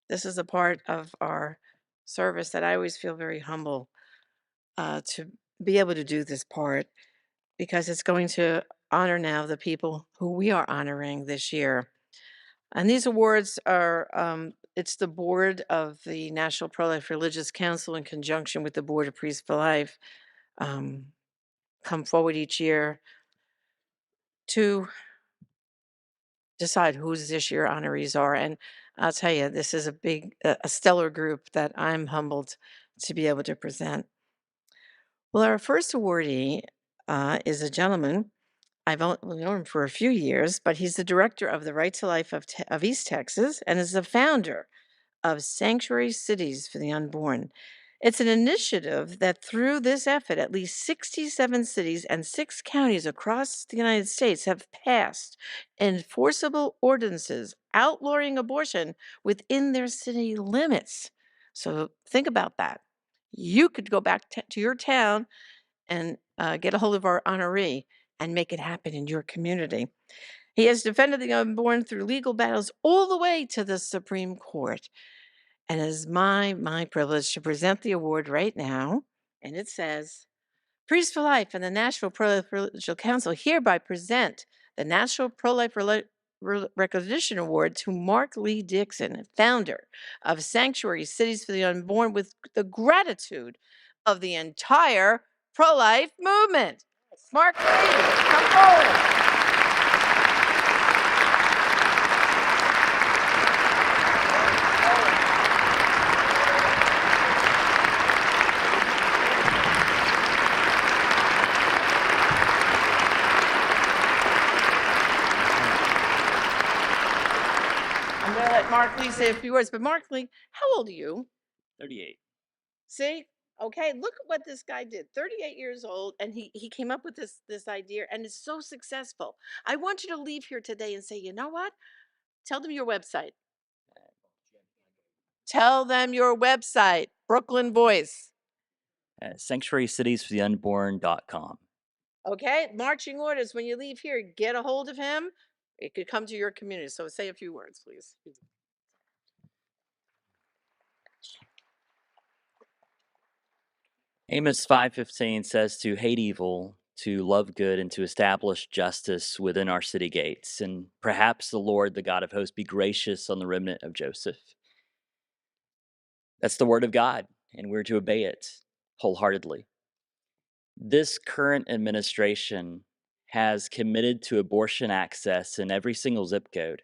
This is a part of our service that I always feel very humble to be able to do this part because it's going to honor now the people who we are honoring this year. And these awards are, it's the board of the National Pro-Life Religious Council in conjunction with the Board of Priests for Life um, come forward each year to decide who this year honorees are. And I'll tell you, this is a stellar group that I'm humbled to be able to present. Well, our first awardee is a gentleman. I've only known him for a few years, but he's the director of the Right to Life of East Texas and is the founder of Sanctuary Cities for the Unborn. It's an initiative that through this effort, at least 67 cities and 6 counties across the United States have passed enforceable ordinances outlawing abortion within their city limits. So think about that. You could go back to your town and get a hold of our honoree and make it happen in your community. He has defended the unborn through legal battles all the way to the Supreme Court. And it is my privilege to present the award right now. And it says, Priests for Life and the National Pro-Life Religious Council hereby present the National Pro-Life Recognition Award to Mark Lee Dickson, founder of Sanctuary Cities for the Unborn, with the gratitude of the entire pro-life movement. Mark Lee, come forward. I'm going to let Mark Lee say a few words. But Mark Lee, how old are you? 38. See? Okay, look at what this guy did. 38 years old, and he came up with this idea, and it's so successful. I want you to leave here today and say, you know what? Tell them your website. Tell them your website, Brooklyn Voice. SanctuaryCitiesForTheUnborn.com. Okay, marching orders. When you leave here, get a hold of him. It could come to your community. So say a few words, please. Amos 5:15 says to hate evil, to love good, and to establish justice within our city gates. And perhaps the Lord, the God of hosts, be gracious on the remnant of Joseph. That's the word of God, and we're to obey it wholeheartedly. This current administration has committed to abortion access in every single zip code.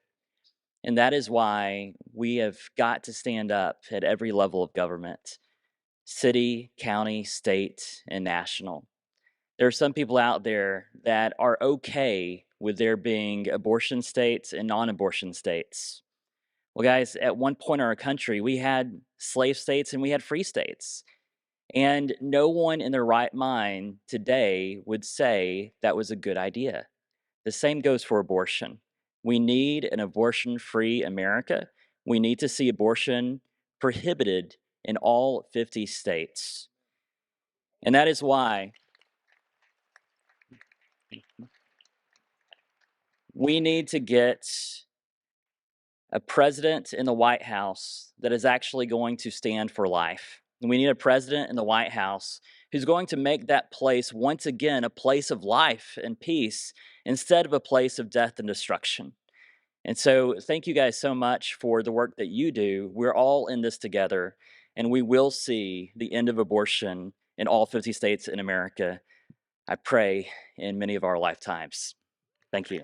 And that is why we have got to stand up at every level of government: city, county, state, and national. There are some people out there that are okay with there being abortion states and non abortion states. Well, guys, at one point in our country, we had slave states and we had free states. And no one in their right mind today would say that was a good idea. The same goes for abortion. We need an abortion free America. We need to see abortion prohibited in all 50 states. And that is why we need to get a president in the White House that is actually going to stand for life. And we need a president in the White House who's going to make that place once again a place of life and peace instead of a place of death and destruction. And so, thank you guys so much for the work that you do. We're all in this together, and we will see the end of abortion in all 50 states in America, I pray, in many of our lifetimes. Thank you.